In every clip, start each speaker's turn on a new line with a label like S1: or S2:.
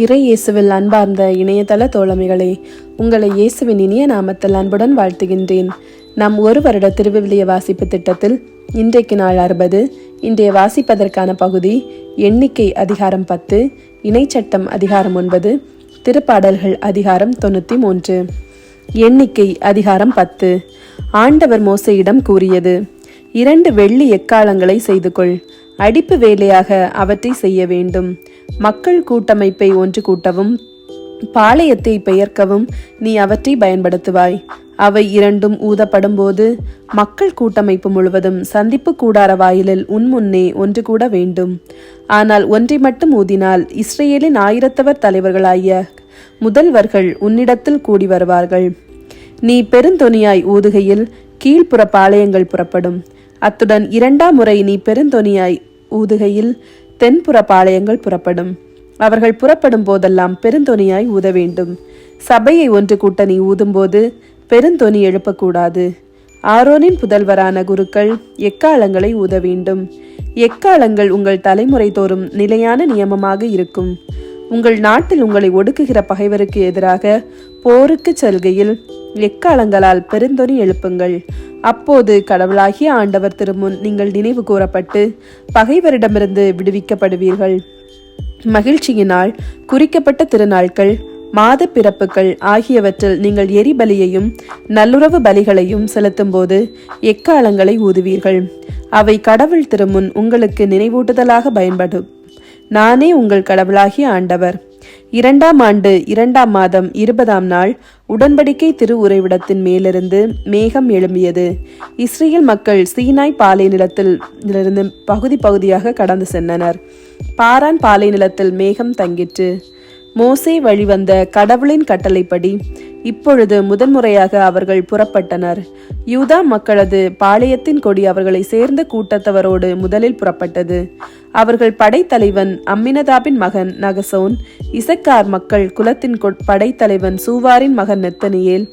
S1: இறை இயேசுவில் அன்பார்ந்த இணையதள தோழமைகளே, உங்களை இயேசுவின் இனிய நாமத்தில் அன்புடன் வாழ்த்துகின்றேன். நம் ஒரு வருட திருவிவிலிய வாசிப்பு திட்டத்தில் இன்றைக்கு நாள் 60. இன்றைய வாசிப்பதற்கான பகுதி எண்ணிக்கை அதிகாரம் 10, இணைச்சட்டம் அதிகாரம் 9, திருப்பாடல்கள் அதிகாரம் 93. எண்ணிக்கை அதிகாரம் 10. ஆண்டவர் மோசேயிடம் கூறியது: 2 வெள்ளி எக்காளங்களை செய்து கொள். அடிப்பு வேலையாக அவற்றை செய்ய வேண்டும். மக்கள் கூட்டமைப்பை ஒன்று கூட்டவும் பாளையத்தை பெயர்க்கவும் நீ அவற்றை பயன்படுத்துவாய். அவை இரண்டும் ஊதப்படும் போது மக்கள் கூட்டமைப்பு முழுவதும் சந்திப்பு கூடார வாயிலில் உன்முன்னே ஒன்று கூட வேண்டும். ஆனால் ஒன்றை மட்டும் ஊதினால் இஸ்ரேலின் 1000 தலைவர்களாகிய முதல்வர்கள் உன்னிடத்தில் கூடி வருவார்கள். நீ பெருந்தொனியாய் ஊதுகையில் கீழ்ப்புற பாளையங்கள் புறப்படும். அத்துடன் 2ஆம் முறை நீ பெருந்தொனியாய் ஊதுகையில் தென்புற பாளையங்கள் புறப்படும். அவர்கள் புறப்படும் போதெல்லாம் பெருந்தொனியாய் ஊத வேண்டும். சபையை ஒன்று கூட்ட நீ ஊதும்போது பெருந்தொனி எழுப்பக்கூடாது. ஆரோனின் புதல்வரான குருக்கள் எக்காளங்களை ஊத வேண்டும். எக்காளங்கள் உங்கள் தலைமுறை தோறும் நிலையான நியமமாக இருக்கும். உங்கள் நாட்டில் உங்களை ஒடுக்குகிற பகைவருக்கு எதிராக போருக்கு செல்கையில் எக்காளங்களால் பெருந்தொனி எழுப்புங்கள். அப்போது கடவுளாகிய ஆண்டவர் திருமுன் நீங்கள் நினைவு கூறப்பட்டு பகைவரிடமிருந்து விடுவிக்கப்படுவீர்கள். மகிழ்ச்சியினால் குறிக்கப்பட்ட திருநாட்கள், மாத பிறப்புகள் ஆகியவற்றில் நீங்கள் எரிபலியையும் நல்லுறவு பலிகளையும் செலுத்தும் போது எக்காளங்களை ஊதுவீர்கள். அவை கடவுள் திருமுன் உங்களுக்கு நினைவூட்டுதலாக பயன்படும். நானே உங்கள் கடவுளாகிய ஆண்டவர். 2ஆம் ஆண்டு 2ஆம் மாதம் 20ஆம் நாள் உடன்படிக்கை திரு உறைவிடத்தின் மேலிருந்து மேகம் எழும்பியது. இஸ்ரேல் மக்கள் சீனாய் பாலை நிலத்திலிருந்து பகுதி பகுதியாக கடந்து சென்றனர். பாரான் பாலை நிலத்தில் மேகம் தங்கிற்று. மோசே வழிவந்த கடவுளின் கட்டளைப்படி இப்பொழுது முதன்முறையாக அவர்கள் புறப்பட்டனர். யூதா மக்களது பாளையத்தின் கொடி அவர்களை சேர்ந்த கூட்டத்தவரோடு முதலில் புறப்பட்டது. அவர்கள் படைத்தலைவன் அம்மினதாபின் மகன் நகசோன், இசக்கார் மக்கள் குலத்தின் படைத்தலைவன் சூவாரின் மகன் நெத்தனியேல்,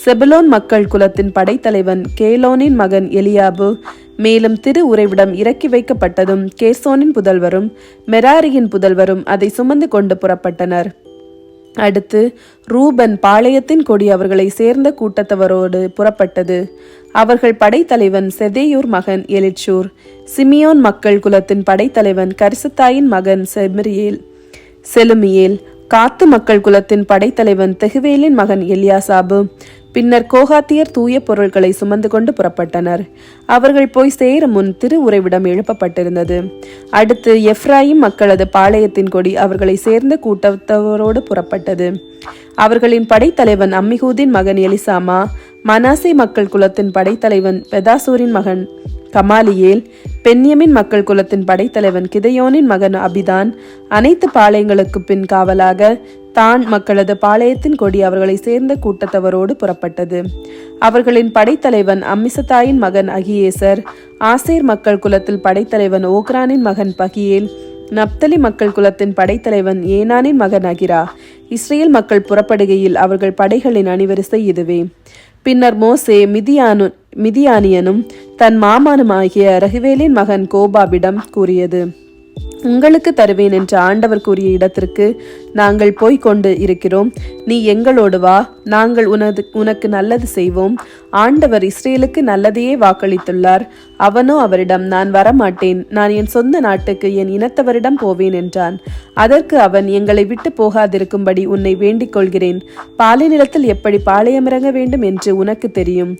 S1: செபுலோன் மக்கள் குலத்தின் படைத்தலைவன் கேலோனின் மகன் எலியாபு, மேலும் திரு உறைவிடம் இறக்கி வைக்கப்பட்டதும் கேசோனின் புதல்வரும் மெராரியின் புதல்வரும் அதை சுமந்து கொண்டு புறப்பட்டனர். அடுத்து ரூபன் பாளையத்தின் கொடி அவர்களை சேர்ந்த கூட்டத்தவரோடு புறப்பட்டது. அவர்கள் படைத்தலைவன் செதேயூர் மகன் எலிச்சூர், சிமியோன் மக்கள் குலத்தின் படைத்தலைவன் கரிசத்தாயின் மகன் செலுமியேல், காத்து மக்கள் குலத்தின் படைத்தலைவன் தெகுவேலின் மகன் எலியாசாபு. பின்னர் கோகாத்தியர் தூய பொருட்களை சுமந்து கொண்டு புறப்பட்டனர். அவர்கள் போய் சேரும் முன் திரு உறைவிடம் எழுப்பப்பட்டிருந்தது. அடுத்து எப்ராயிம் மக்களது பாளையத்தின் கொடி அவர்களை சேர்ந்த கூட்டத்தவரோடு புறப்பட்டது. அவர்களின் படைத்தலைவன் அம்மிகூதின் மகன் எலிசாமா, மனாசே மக்கள் குலத்தின் படைத்தலைவன் பெதாசூரின் மகன் கமாலியேல், பென்யமின் மக்கள் குலத்தின் படைத்தலைவன் கிதையோனின் மகன் அபிதான். அனைத்து பாளையங்களுக்கு பின் காவலாக தான் மக்களது பாளையத்தின் கொடி அவர்களை சேர்ந்த கூட்டத்தவரோடு புறப்பட்டது. அவர்களின் படைத்தலைவன் அம்மிசத்தாயின் மகன் அகியேசர், ஆசேர் மக்கள் குலத்தில் படைத்தலைவன் ஓக்ரானின் மகன் பகியேல், நப்தலி மக்கள் குலத்தின் படைத்தலைவன் ஏனானின் மகன் அகிரா. இஸ்ரேல் மக்கள் புறப்படுகையில் அவர்கள் படைகளின் அணிவரிசை இதுவே. பின்னர் மோசே மிதியானியனும் தன் மாமானுமாகிய ரகுவேலின் மகன் கோபாபிடம் கூறியது: உங்களுக்கு தருவேன் என்று ஆண்டவர் கூறிய இடத்திற்கு நாங்கள் போய்கொண்டு இருக்கிறோம். நீ எங்களோடு வா, நாங்கள் உனக்கு நல்லது செய்வோம். ஆண்டவர் இஸ்ரேலுக்கு நல்லதையே வாக்களித்துள்ளார். அவனோ அவரிடம், நான் வரமாட்டேன், நான் என் சொந்த நாட்டுக்கு என் இனத்தவரிடம் போவேன் என்றான். அதற்கு அவன், எங்களை விட்டு போகாதிருக்கும்படி உன்னை வேண்டிக் கொள்கிறேன். பாலை நிலத்தில் எப்படி பாளையமிறங்க வேண்டும் என்று உனக்கு தெரியும்.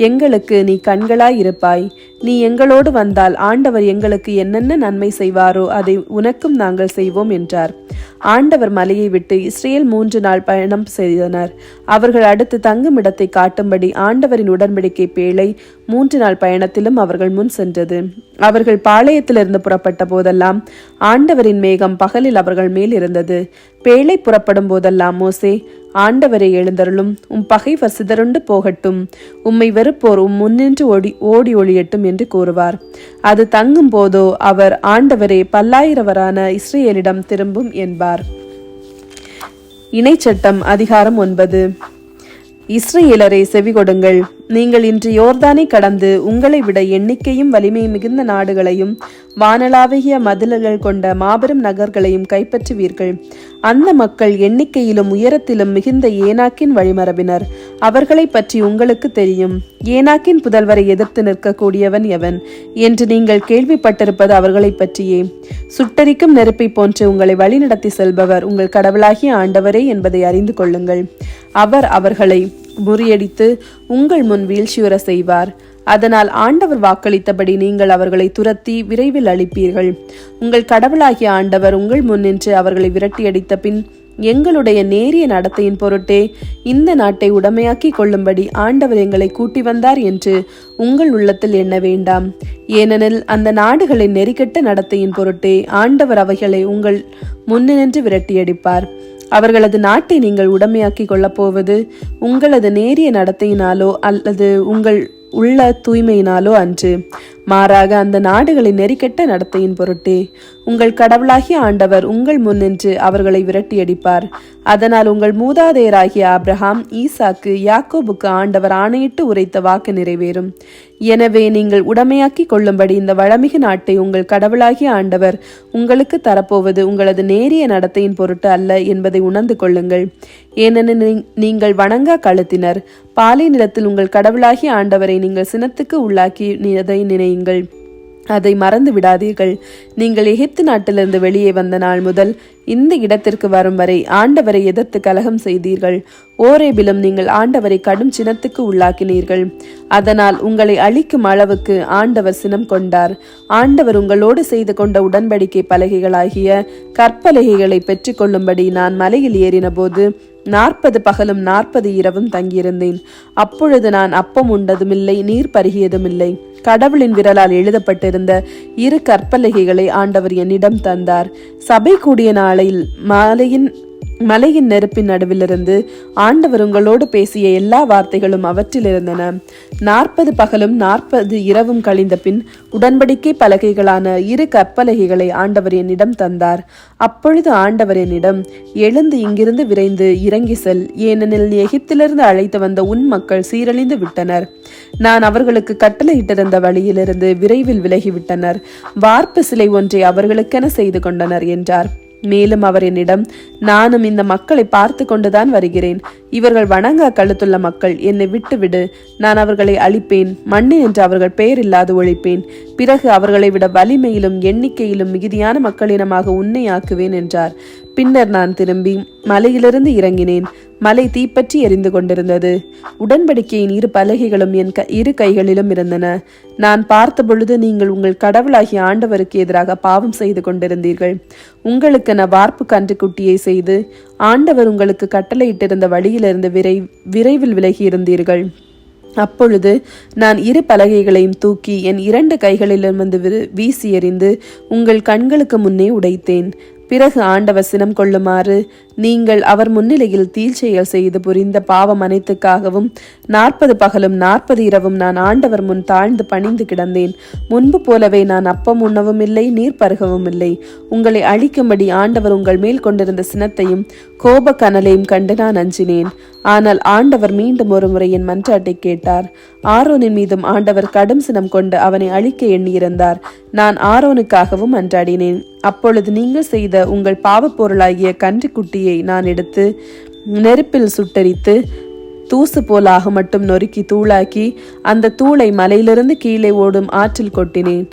S1: எங்களுக்கு நீ கண்களாய் இருப்பாய். நீ எங்களோடு வந்தால் ஆண்டவர் எங்களுக்கு என்னென்ன நன்மை செய்வாரோ அதை உனக்கும் நாங்கள் செய்வோம் என்றார். ஆண்டவர் மலையை விட்டு இஸ்ரேல் 3 நாள் பயணம் செய்தனர். அவர்கள் அடுத்து தங்கும் இடத்தை காட்டும்படி ஆண்டவரின் உடன்படிக்கை பேழை 3 நாள் பயணத்திலும் அவர்கள் முன் சென்றது. அவர்கள் பாளையத்திலிருந்து புறப்பட்ட போதெல்லாம் ஆண்டவரின் மேகம் பகலில் அவர்கள் மேல் இருந்தது. பேழை புறப்படும் போதெல்லாம் மோசே, ஆண்டவரை எழுந்தருளும், உம் பகைவர் சிதறுண்டு போகட்டும், உம்மை வெறுப்போர் முன்னின்று ஓடி ஒளியட்டும் என்று கூறுவார். அது தங்கும் போதோ அவர், ஆண்டவரே பல்லாயிரவரான இஸ்ரேலிடம் திரும்பும் என்பார். இணைச்சட்டம் அதிகாரம் 9. இஸ்ரவேலரே செவிகொடுங்கள். நீங்கள் இன்று யோர்தானை கடந்து உங்களை விட எண்ணிக்கையும் வலிமை மிகுந்த நாடுகளையும் வானளாவிய மதில்கள் கொண்ட மாபெரும் நகர்களையும் கைப்பற்றுவீர்கள். அந்த மக்கள் எண்ணிக்கையிலும் உயரத்திலும் மிகுந்த ஏனாக்கின் வழிமரபினர். அவர்களை பற்றி உங்களுக்கு தெரியும். ஏனாக்கின் புதல்வரை எதிர்த்து நிற்கக்கூடியவன் எவன் என்று நீங்கள் கேள்விப்பட்டிருப்பது அவர்களை பற்றியே. சுட்டரிக்கும் நெருப்பை போன்று உங்களை வழிநடத்தி செல்பவர் உங்கள் கடவுளாகிய ஆண்டவரே என்பதை அறிந்து கொள்ளுங்கள். அவர் அவர்களை முறியடித்து உங்கள் முன் வீழ்ச்சியுற செய்வார். அதனால் ஆண்டவர் வாக்களித்தபடி நீங்கள் அவர்களை துரத்தி விரைவில் அழிப்பீர்கள். உங்கள் கடவுளாகிய ஆண்டவர் உங்கள் முன் நின்று அவர்களை விரட்டியடித்த பின் எங்களுடைய நேரிய நடத்தையின் பொருட்டே இந்த நாட்டை உடமையாக்கி கொள்ளும்படி ஆண்டவர் எங்களை கூட்டி வந்தார் என்று உங்கள் உள்ளத்தில் எண்ண வேண்டாம். ஏனெனில் அந்த நாடுகளின் நெறிகெட்ட நடத்தையின் பொருட்டே ஆண்டவர் அவைகளை உங்கள் முன்னின்று விரட்டியடிப்பார். அவர்களது நாட்டை நீங்கள் உடமையாக்கி கொள்ளப் போவது உங்களது நேரிய நடத்தையினாலோ அல்லது உங்கள் உள்ள தூய்மையினாலோ அன்று, மாறாக அந்த நாடுகளின் நெறிக்கெட்ட நடத்தையின் பொருட்டே. உங்கள் கடவுளாகிய ஆண்டவர் உங்கள் முன்னின்று அவர்களை விரட்டியடிப்பார். அதனால் உங்கள் மூதாதையராகிய ஆபிரகாம், ஈசாக்கு, யாக்கோபுக்கு ஆண்டவர் ஆணையிட்டு உரைத்த வாக்கு நிறைவேறும். எனவே நீங்கள் உடமையாக்கி கொள்ளும்படி இந்த வளமிகு நாட்டை உங்கள் கடவுளாகிய ஆண்டவர் உங்களுக்கு தரப்போவது உங்களது நேரிய நடத்தையின் பொருட்டு அல்ல என்பதை உணர்ந்து கொள்ளுங்கள். ஏனெனில் நீங்கள் வணங்கா கழுத்தினர். பாலை நிலத்தில் உங்கள் கடவுளாகிய ஆண்டவரை நீங்கள் சினத்துக்கு உள்ளாக்கி அதை நினையுங்கள். அதை மறந்து விடாதீர்கள். நீங்கள் எகிப்து நாட்டிலிருந்து வெளியே வந்த நாள் முதல் இந்த இடத்திற்கு வரும் வரை ஆண்டவரை எதிர்த்து கலகம் செய்தீர்கள். ஓரேபிலும் நீங்கள் ஆண்டவரை கடும் சினத்துக்கு உள்ளாக்கினீர்கள். அதனால் உங்களை அழிக்கும் அளவுக்கு ஆண்டவர் சினம் கொண்டார். ஆண்டவர் உங்களோடு செய்து கொண்ட உடன்படிக்கை பலகைகளாகிய கற்பலகைகளை பெற்றுக்கொள்ளும்படி நான் மலையில் ஏறின போது 40 பகலும் 40 இரவும் தங்கியிருந்தேன். அப்பொழுது நான் அப்பம் உண்டதுமில்லை, நீர் பருகியதுமில்லை. கடவுளின் விரலால் எழுதப்பட்டிருந்த 2 கற்பலகைகளை ஆண்டவர் என்னிடம் தந்தார். சபை கூடிய நாளில் மலையின் நெருப்பின் நடுவிலிருந்து ஆண்டவர் உங்களோடு பேசிய எல்லா வார்த்தைகளும் அவற்றில் இருந்தன. 40 பகலும் 40 இரவும் கழிந்த பின் உடன்படிக்கை பலகைகளான 2 கற்பலகைகளை ஆண்டவர் என்னிடம் தந்தார். அப்பொழுது ஆண்டவர் என்னிடம், எழுந்து இங்கிருந்து விரைந்து இறங்கி செல், ஏனெனில் நீ எகிப்திலிருந்து அழைத்து வந்த உன் மக்கள் சீரழிந்து விட்டனர். நான் அவர்களுக்கு கட்டளையிட்டிருந்த வழியிலிருந்து விரைவில் விலகிவிட்டனர். வார்ப்பு சிலை ஒன்றை அவர்களுக்கென செய்து கொண்டனர் என்றார். மேலும் அவர் என்னிடம், நானும் இந்த மக்களை பார்த்து கொண்டுதான் வருகிறேன். இவர்கள் வணங்கா கழுத்துள்ள மக்கள். என்னை விட்டுவிடு, நான் அவர்களை அழிப்பேன். மண்ணு என்று அவர்கள் பெயர் இல்லாது ஒழிப்பேன். பிறகு அவர்களை விட வலிமையிலும் எண்ணிக்கையிலும் மிகுதியான மக்களினமாக உன்னை ஆக்குவேன் என்றார். பின்னர் நான் திரும்பி மலையிலிருந்து இறங்கினேன். மலை தீப்பற்றி எரிந்து கொண்டிருந்தது. உடன்படிக்கையின் 2 பலகைகளும் என் 2 கைகளிலும் இருந்தன. நான் பார்த்தபொழுது நீங்கள் உங்கள் கடவுளாகிய ஆண்டவருக்கு எதிராக பாவம் செய்து கொண்டிருந்தீர்கள். உங்களுக்கென வார்ப்பு கன்றுக்குட்டியை செய்து ஆண்டவர் உங்களுக்கு கட்டளையிட்டிருந்த வழியிலிருந்து விரைவில் விலகியிருந்தீர்கள். அப்பொழுது நான் 2 பலகைகளையும் தூக்கி என் 2 கைகளிலிருந்து வீசி எறிந்து உங்கள் கண்களுக்கு முன்னே உடைத்தேன். பிறகு ஆண்டவர் சினம் கொள்ளுமாறு நீங்கள் அவர் முன்னிலையில் தீழ்ச்செயல் செய்து புரிந்த பாவம் அனைத்துக்காகவும் 40 பகலும் 40 இரவும் நான் ஆண்டவர் முன் தாழ்ந்து பணிந்து கிடந்தேன். முன்பு போலவே நான் அப்பம் உண்ணவும் இல்லை, நீர் பருகவும் இல்லை. உங்களை அழிக்கும்படி ஆண்டவர் உங்கள் மேல் கொண்டிருந்த சினத்தையும் கோப கனலையும் கண்டு நான் அஞ்சினேன். ஆனால் ஆண்டவர் மீண்டும் ஒரு முறை என் மன்றாட்டை கேட்டார். ஆரோனின் மீதும் ஆண்டவர் கடும் சினம் கொண்டு அவனை அழிக்க எண்ணியிருந்தார். நான் ஆரோனுக்காகவும் மன்றாடினேன். அப்பொழுது நீங்கள் செய்த உங்கள் பாவப் பொருளாகிய கன்றுக்குட்டியை நான் எடுத்து நெருப்பில் சுட்டரித்து தூசு போலாக மட்டும் நொறுக்கி தூளாக்கி அந்த தூளை மலையிலிருந்து கீழே ஓடும் ஆற்றில் கொட்டினேன்.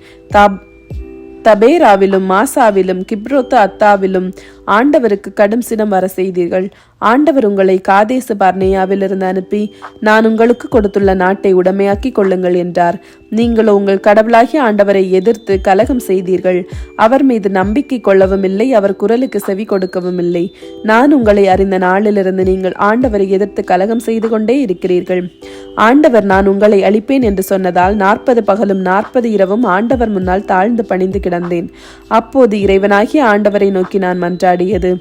S1: தபேராவிலும் மாசாவிலும் கிப்ரோத்து அத்தாவிலும் ஆண்டவருக்கு கடும் சினம் வர செய்தீர்கள். ஆண்டவர் உங்களை காதேசு பர்னேயாவிலிருந்து அனுப்பி, நான் உங்களுக்கு கொடுத்துள்ள நாட்டை உடமையாக்கி கொள்ளுங்கள் என்றார். நீங்களோ உங்கள் கடவுளாகிய ஆண்டவரை எதிர்த்து கலகம் செய்தீர்கள். அவர் மீது நம்பிக்கை கொள்ளவும் இல்லை, அவர் குரலுக்கு செவி கொடுக்கவும் இல்லை. நான் உங்களை அறிந்த நாளிலிருந்து நீங்கள் ஆண்டவரை எதிர்த்து கலகம் செய்து கொண்டே இருக்கிறீர்கள். ஆண்டவர் நான் உங்களை அழிப்பேன் என்று சொன்னதால் 40 பகலும் 40 இரவும் ஆண்டவர் முன்னால் தாழ்ந்து பணிந்து கிடந்தேன். அப்போது இறைவனாகிய ஆண்டவரை நோக்கி நான் மன்றாடியது,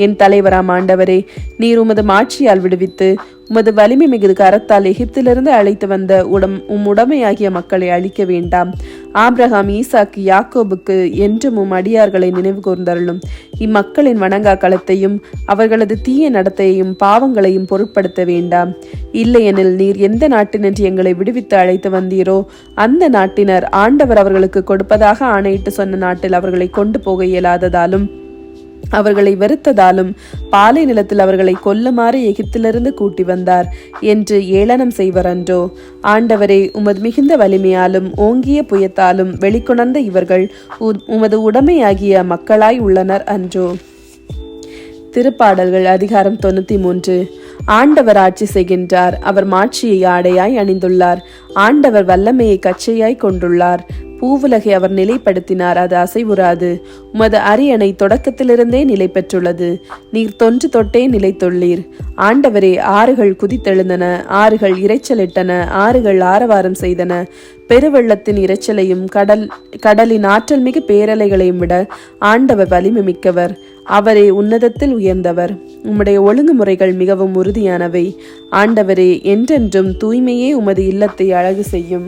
S1: என் தலைவராம் ஆண்டவரே, நீர் உமது மாட்சியால் விடுவித்து உமது வலிமை மிகுது கரத்தால் எகிப்திலிருந்து அழைத்து வந்த உடைமையாகிய மக்களை அழிக்க வேண்டாம். ஆபிரகாம், ஈசாக்கு, யாக்கோபுக்கு என்றும் அடியார்களை நினைவு கூர்ந்தருளும். இம்மக்களின் வணங்கா களத்தையும் அவர்களது தீய நடத்தையையும் பாவங்களையும் பொருட்படுத்த வேண்டாம். இல்லையெனில் நீர் எந்த நாட்டினின்று எங்களை விடுவித்து அழைத்து வந்தீரோ அந்த நாட்டினர் ஆண்டவர் அவர்களுக்கு கொடுப்பதாக ஆணையிட்டு சொன்ன நாட்டில் அவர்களை கொண்டு போக இயலாததாலும் அவர்களை வெறுத்ததாலும் பாலை நிலத்தில் அவர்களை கொல்லுமாறு எகிப்திலிருந்து கூட்டி வந்தார் என்று ஏளனம் செய்வர் அன்றோ? ஆண்டவரே, உமது மிகுந்த வலிமையாலும் ஓங்கிய புயத்தாலும் வெளிக்கொணர்ந்த இவர்கள் உமது உடைமையாகிய மக்களாய் உள்ளனர் அன்றோ? திருப்பாடல்கள் அதிகாரம் 93. ஆண்டவர் ஆட்சி செய்கின்றார். அவர் மாட்சியை ஆடையாய் அணிந்துள்ளார். ஆண்டவர் வல்லமையை கச்சையாய் கொண்டுள்ளார். பூவுலகை அவர் நிலைப்படுத்தினார், அது அசைவுறாது. உமது அரியணை தொடக்கத்திலிருந்தே நிலை பெற்றுள்ளது. நீர் தொன்று தொட்டே நிலைத்துள்ளீர். ஆண்டவரே, ஆறுகள் குதித்தெழுந்தன, ஆறுகள் இரைச்சலிட்டன, ஆறுகள் ஆரவாரம் செய்தன. பெருவெள்ளத்தின் இரைச்சலையும் கடலின் ஆற்றல் மிகு பேரலைகளையும் விட ஆண்டவர் வலிமை மிக்கவர். அவரே உன்னதத்தில் உயர்ந்தவர். உம்முடைய ஒழுங்குமுறைகள் மிகவும் உறுதியானவை. ஆண்டவரே, என்றென்றும் தூய்மையே உமது இல்லத்தை அழகு செய்யும்.